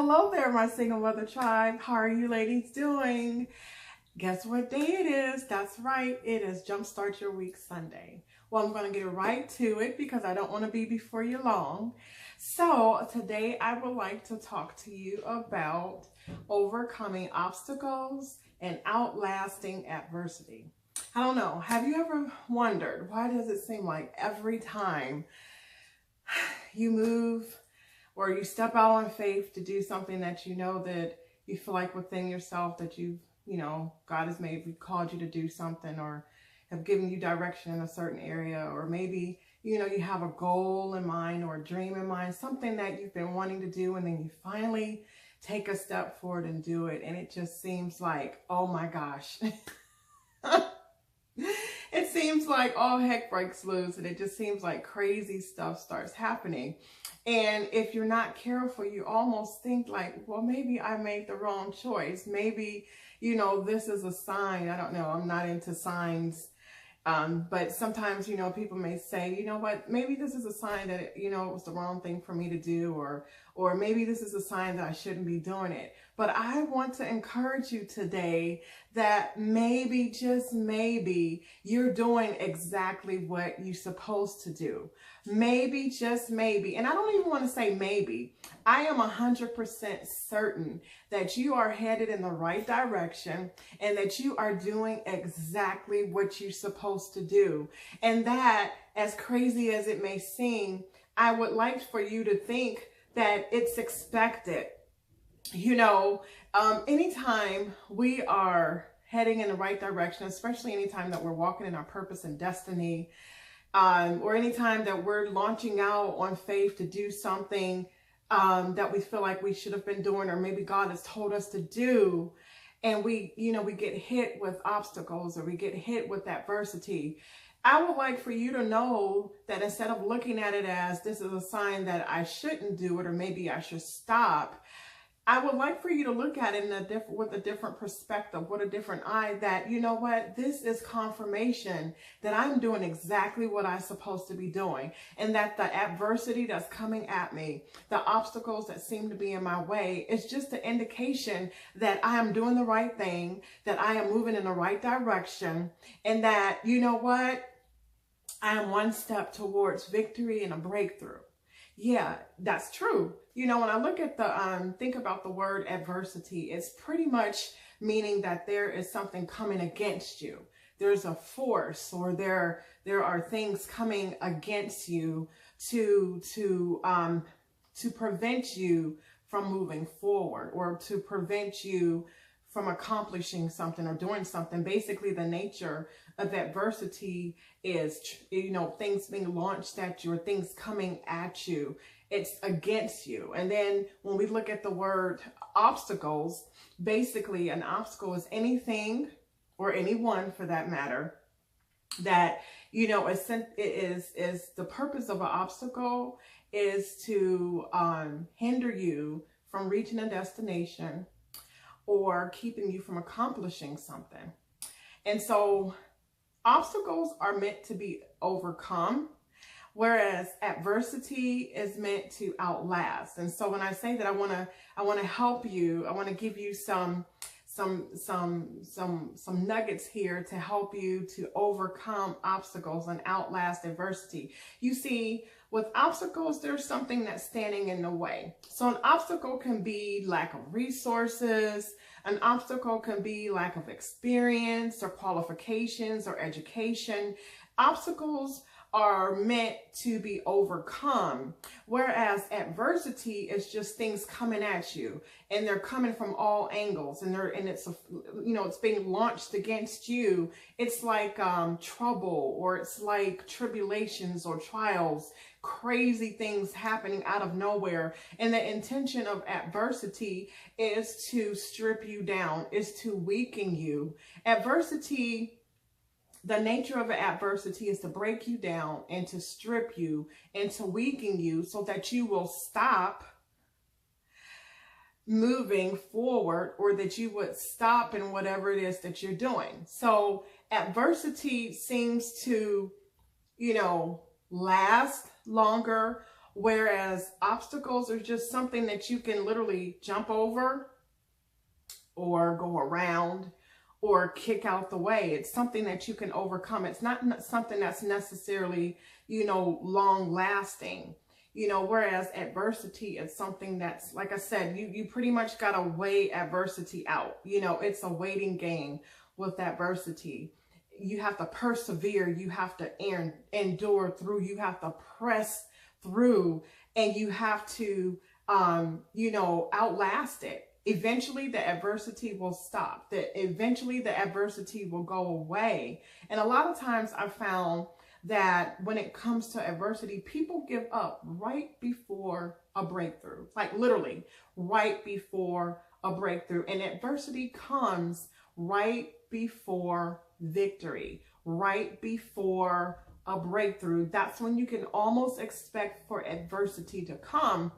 Hello there, my single mother tribe. How are you ladies doing? Guess what day it is? That's right, it is Jumpstart Your Week Sunday. Well, I'm going to get right to it because I don't want to be before you long. So today I would like to talk to you about overcoming obstacles and outlasting adversity. I don't know, have you ever wondered, why does it seem like every time you move or you step out on faith to do something that you know that you feel like within yourself that God has maybe called you to do something or have given you direction in a certain area, or maybe, you have a goal in mind or a dream in mind, something that you've been wanting to do, and then you finally take a step forward and do it. And it just seems like, oh my gosh, it seems like all heck breaks loose, and it just seems like crazy stuff starts happening. And if you're not careful, you almost think like, well, maybe I made the wrong choice. Maybe, this is a sign. I don't know. I'm not into signs. But sometimes, people may say, you know what, maybe this is a sign that, it was the wrong thing for me to do, or maybe this is a sign that I shouldn't be doing it. But I want to encourage you today that maybe, just maybe, you're doing exactly what you're supposed to do. Maybe, just maybe, and I don't even want to say maybe, I am 100% certain that you are headed in the right direction and that you are doing exactly what you're supposed to do. And that, as crazy as it may seem, I would like for you to think that it's expected. Anytime we are heading in the right direction, especially anytime that we're walking in our purpose and destiny, or anytime that we're launching out on faith to do something that we feel like we should have been doing, or maybe God has told us to do, and we get hit with obstacles or we get hit with adversity, I would like for you to know that instead of looking at it as this is a sign that I shouldn't do it, or maybe I should stop, I would like for you to look at it with a different perspective, with a different eye, that, this is confirmation that I'm doing exactly what I'm supposed to be doing. And that the adversity that's coming at me, the obstacles that seem to be in my way, is just an indication that I am doing the right thing, that I am moving in the right direction, and that, I am one step towards victory and a breakthrough. Yeah, that's true. When I look at think about the word adversity, it's pretty much meaning that there is something coming against you. There's a force, or there are things coming against you to prevent you from moving forward, or to prevent you from accomplishing something or doing something. Basically, the nature of adversity is, things being launched at you, or things coming at you. It's against you. And then when we look at the word obstacles, basically an obstacle is anything, or anyone for that matter, that, is the purpose of an obstacle is to hinder you from reaching a destination, or keeping you from accomplishing something. And so obstacles are meant to be overcome, whereas adversity is meant to outlast. And so when I say that, I want to help you, I want to give you some nuggets here to help you to overcome obstacles and outlast adversity. You see, with obstacles, there's something that's standing in the way. So an obstacle can be lack of resources. An obstacle can be lack of experience or qualifications or education. Obstacles are meant to be overcome, whereas adversity is just things coming at you, and they're coming from all angles, and it's being launched against you. It's like trouble, or it's like tribulations or trials, crazy things happening out of nowhere. And the intention of adversity is to strip you down, is to weaken you. Adversity, the nature of adversity is to break you down and to strip you and to weaken you, so that you will stop moving forward, or that you would stop in whatever it is that you're doing. So adversity seems to, last longer, Whereas obstacles are just something that you can literally jump over or go around or kick out the way. It's something that you can overcome. It's not something that's necessarily, long lasting, whereas adversity is something that's, like I said, you pretty much got to weigh adversity out. It's a waiting game with adversity. You have to persevere. You have to endure through. You have to press through, and you have to, outlast it. Eventually the adversity will stop. Eventually the adversity will go away. And a lot of times I've found that when it comes to adversity, people give up right before a breakthrough, like literally right before a breakthrough. And adversity comes right before victory, right before a breakthrough. That's when you can almost expect for adversity to come.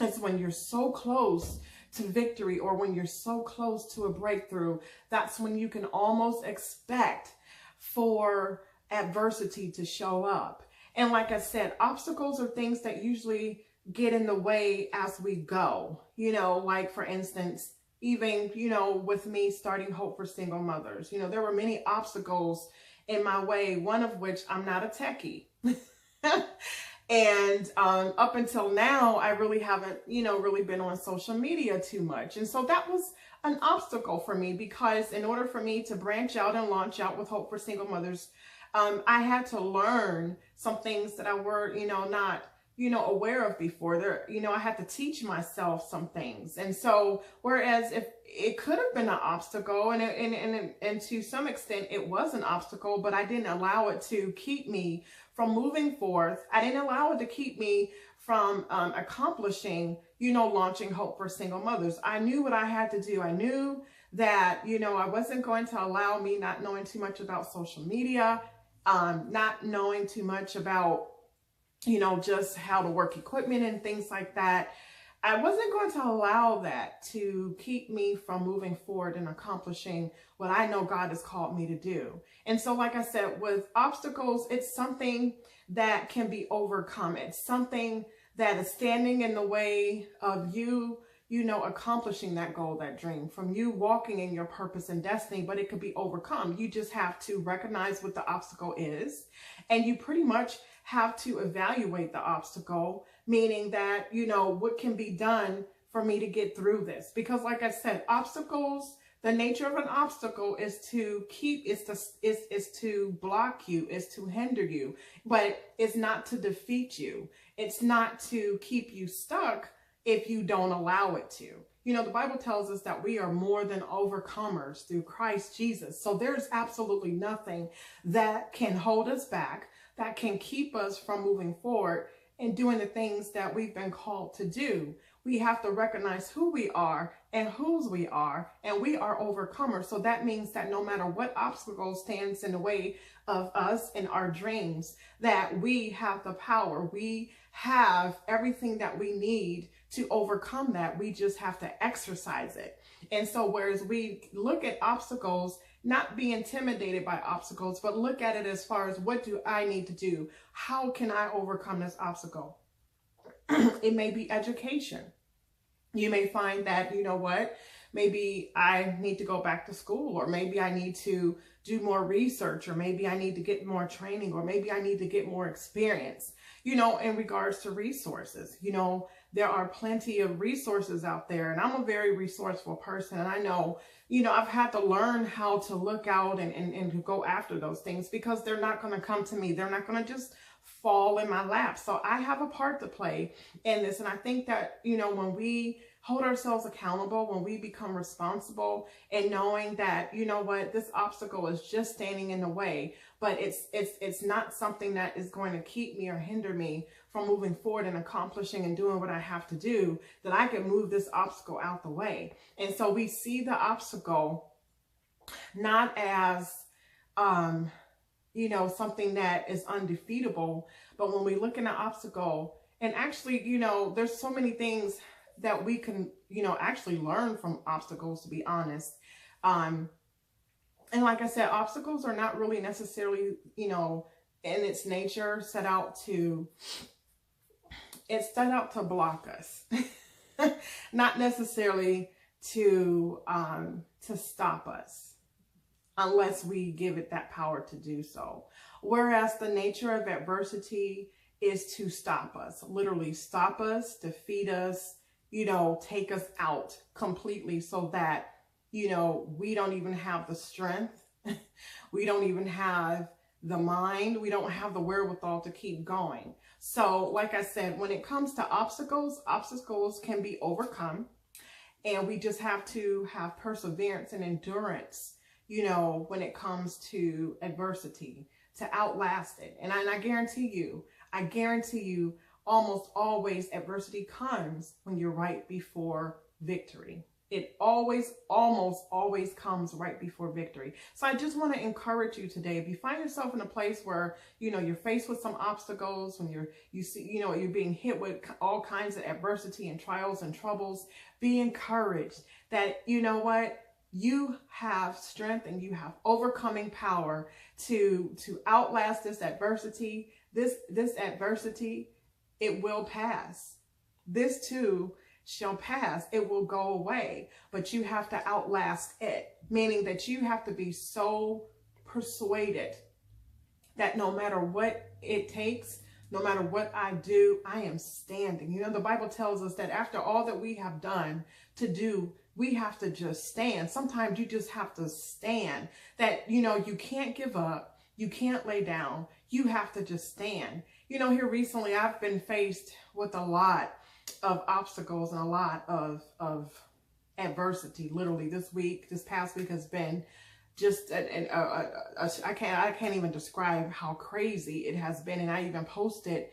It's when you're so close to victory, or when you're so close to a breakthrough. That's when you can almost expect for adversity to show up. And like I said, obstacles are things that usually get in the way as we go. Like for instance, even, with me starting Hope for Single Mothers, there were many obstacles in my way, one of which I'm not a techie. And up until now, I really haven't, really been on social media too much. And so that was an obstacle for me, because in order for me to branch out and launch out with Hope for Single Mothers, I had to learn some things that I were, not, aware of before. I had to teach myself some things. And so, whereas if it could have been an obstacle, and to some extent it was an obstacle, but I didn't allow it to keep me from moving forth. I didn't allow it to keep me from accomplishing, launching Hope for Single Mothers. I knew what I had to do. I knew that, I wasn't going to allow me not knowing too much about social media, not knowing too much about, just how to work equipment and things like that. I wasn't going to allow that to keep me from moving forward and accomplishing what I know God has called me to do. And so, like I said, with obstacles, it's something that can be overcome. It's something that is standing in the way of you, accomplishing that goal, that dream, from you walking in your purpose and destiny, but it could be overcome. You just have to recognize what the obstacle is, and you pretty much have to evaluate the obstacle, meaning that, what can be done for me to get through this? Because like I said, obstacles, the nature of an obstacle is to is to block you, is to hinder you, but it's not to defeat you. It's not to keep you stuck if you don't allow it to. The Bible tells us that we are more than overcomers through Christ Jesus. So there's absolutely nothing that can hold us back, that can keep us from moving forward and doing the things that we've been called to do. We have to recognize who we are and whose we are, and we are overcomers. So that means that no matter what obstacle stands in the way of us and our dreams, that we have the power. We have everything that we need to overcome that. We just have to exercise it. And so whereas we look at obstacles, not be intimidated by obstacles, but look at it as far as, what do I need to do? How can I overcome this obstacle? It may be education. You may find that, maybe I need to go back to school, or maybe I need to do more research, or maybe I need to get more training, or maybe I need to get more experience, in regards to resources. There are plenty of resources out there, and I'm a very resourceful person. And I know, I've had to learn how to look out and to go after those things, because they're not going to come to me. They're not going to just fall in my lap. So I have a part to play in this. And I think that, when we hold ourselves accountable, when we become responsible, and knowing that, this obstacle is just standing in the way, but it's not something that is going to keep me or hinder me from moving forward and accomplishing and doing what I have to do, that I can move this obstacle out the way. And so we see the obstacle not as, something that is undefeatable, but when we look at an obstacle, and actually, there's so many things that we can, actually learn from obstacles, to be honest. And like I said, obstacles are not really necessarily, in its nature set out to it set out to block us, not necessarily to stop us, unless we give it that power to do so. Whereas the nature of adversity is to stop us, literally stop us, defeat us, take us out completely, so that, we don't even have the strength. We don't even have the mind. We don't have the wherewithal to keep going. So like I said, when it comes to obstacles can be overcome, and we just have to have perseverance and endurance, when it comes to adversity, to outlast it. And I guarantee you, almost always adversity comes when you're right before victory. It almost always comes right before victory. So I just want to encourage you today. If you find yourself in a place where, you're faced with some obstacles, when you're being hit with all kinds of adversity and trials and troubles, be encouraged that, you have strength and you have overcoming power to outlast this adversity. This adversity, it will pass. This too shall pass. It will go away, but you have to outlast it, meaning that you have to be so persuaded that no matter what it takes, no matter what I do, I am standing. The Bible tells us that after all that we have done to do, we have to just stand. Sometimes you just have to stand. That, you can't give up. You can't lay down. You have to just stand. Here recently, I've been faced with a lot of obstacles and a lot of adversity. Literally this past week has been just, I can't even describe how crazy it has been. And I even posted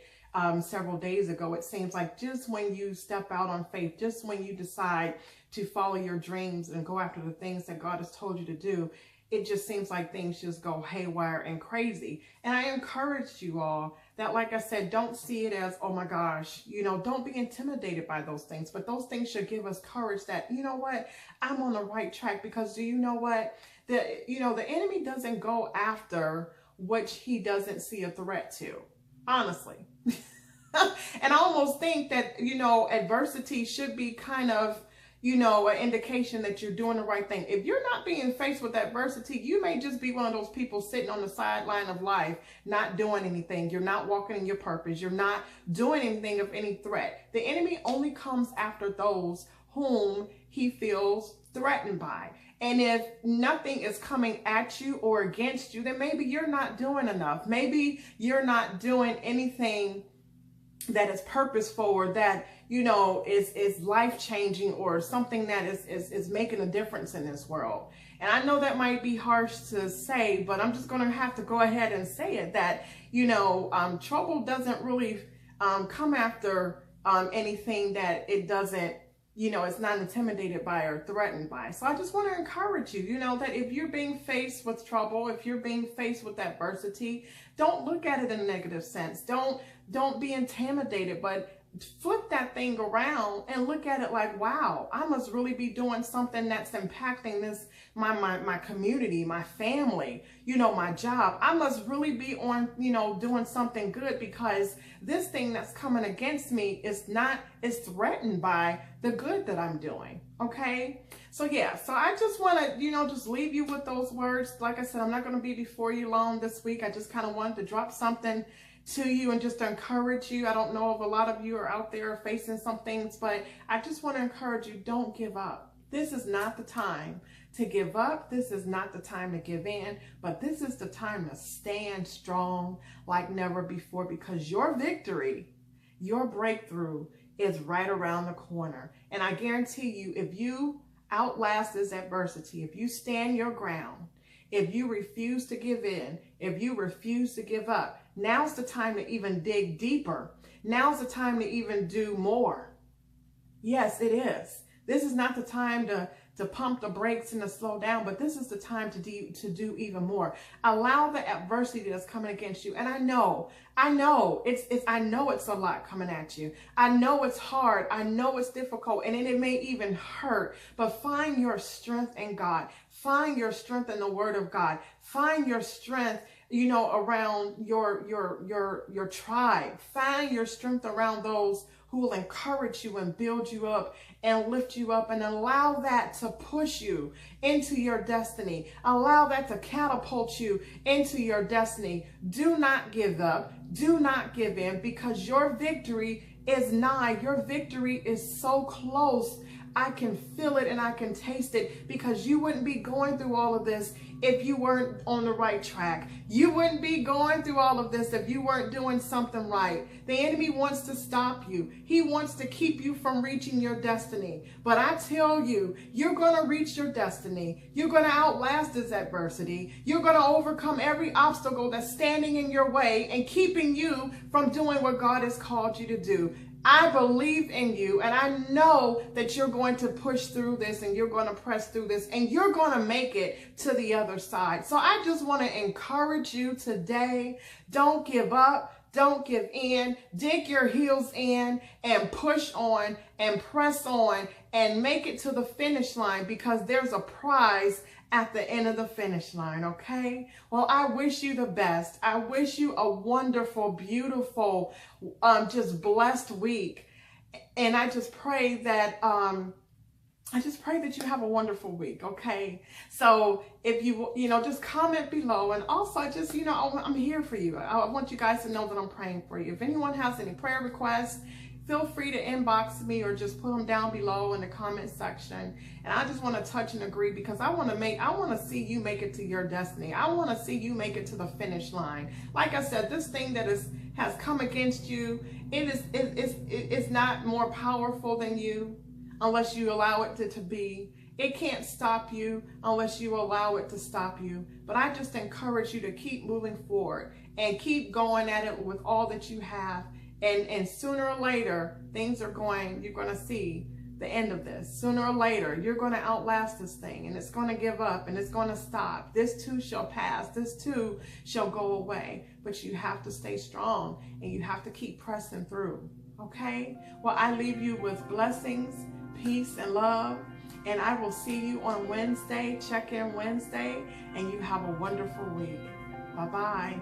several days ago. It seems like just when you step out on faith, just when you decide to follow your dreams and go after the things that God has told you to do, it just seems like things just go haywire and crazy. And I encourage you all that, like I said, don't see it as, oh my gosh, don't be intimidated by those things. But those things should give us courage that, what, I'm on the right track. Because do you know what? The enemy doesn't go after what he doesn't see a threat to, honestly. And I almost think that, adversity should be kind of, an indication that you're doing the right thing. If you're not being faced with adversity, you may just be one of those people sitting on the sideline of life, not doing anything. You're not walking in your purpose. You're not doing anything of any threat. The enemy only comes after those whom he feels threatened by. And if nothing is coming at you or against you, then maybe you're not doing enough. Maybe you're not doing anything that is purposeful, or that, is life-changing, or something that is making a difference in this world. And I know that might be harsh to say, but I'm just going to have to go ahead and say it, that, trouble doesn't really come after anything that it doesn't, it's not intimidated by or threatened by. So I just want to encourage you, that if you're being faced with trouble, if you're being faced with adversity, don't look at it in a negative sense. Don't be intimidated, but flip that thing around and look at it like, wow, I must really be doing something that's impacting my community, my family, my job. I must really be on, doing something good, because this thing that's coming against me is threatened by the good that I'm doing. Okay. So yeah, so I just want to, just leave you with those words. Like I said, I'm not going to be before you long this week. I just kind of wanted to drop something to you and just to encourage you. I don't know if a lot of you are out there facing some things, but I just want to encourage you, don't give up. This is not the time to give up. This is not the time to give in, but this is the time to stand strong like never before, because your victory, your breakthrough is right around the corner. And I guarantee you, if you outlast this adversity, if you stand your ground, if you refuse to give in, if you refuse to give up, now's the time to even dig deeper. Now's the time to even do more. Yes, it is. This is not the time to pump the brakes and to slow down, but this is the time to do even more. Allow the adversity that's coming against you. And I know it's a lot coming at you. I know it's hard. I know it's difficult, and it may even hurt, but find your strength in God. Find your strength in the Word of God. Find your strength, you know, around your tribe. Find your strength around those who will encourage you and build you up and lift you up, and allow that to push you into your destiny. Allow that to catapult you into your destiny. Do not give up. Do not give in, because your victory is nigh. Your victory is so close. I can feel it and I can taste it, because you wouldn't be going through all of this if you weren't on the right track. You wouldn't be going through all of this if you weren't doing something right. The enemy wants to stop you. He wants to keep you from reaching your destiny. But I tell you, you're going to reach your destiny. You're going to outlast this adversity. You're going to overcome every obstacle that's standing in your way and keeping you from doing what God has called you to do. I believe in you, and I know that you're going to push through this, and you're going to press through this, and you're going to make it to the other side. So I just want to encourage you today. Don't give up. Don't give in. Dig your heels in and push on and press on and make it to the finish line, because there's a prize at the end of the finish line, okay? Well, I wish you the best. I wish you a wonderful, beautiful, just blessed week. And I just pray that you have a wonderful week, okay? So if you just comment below, and also just, I'm here for you. I want you guys to know that I'm praying for you. If anyone has any prayer requests, feel free to inbox me or just put them down below in the comment section. And I just want to touch and agree, because I want to see you make it to your destiny. I want to see you make it to the finish line. Like I said, this thing that has come against you, it's not more powerful than you unless you allow it to be. It can't stop you unless you allow it to stop you. But I just encourage you to keep moving forward and keep going at it with all that you have. And sooner or later, you're going to see the end of this. Sooner or later, you're going to outlast this thing, and it's going to give up, and it's going to stop. This too shall pass. This too shall go away. But you have to stay strong, and you have to keep pressing through. Okay? Well, I leave you with blessings, peace, and love. And I will see you on Wednesday, check-in Wednesday, and you have a wonderful week. Bye-bye.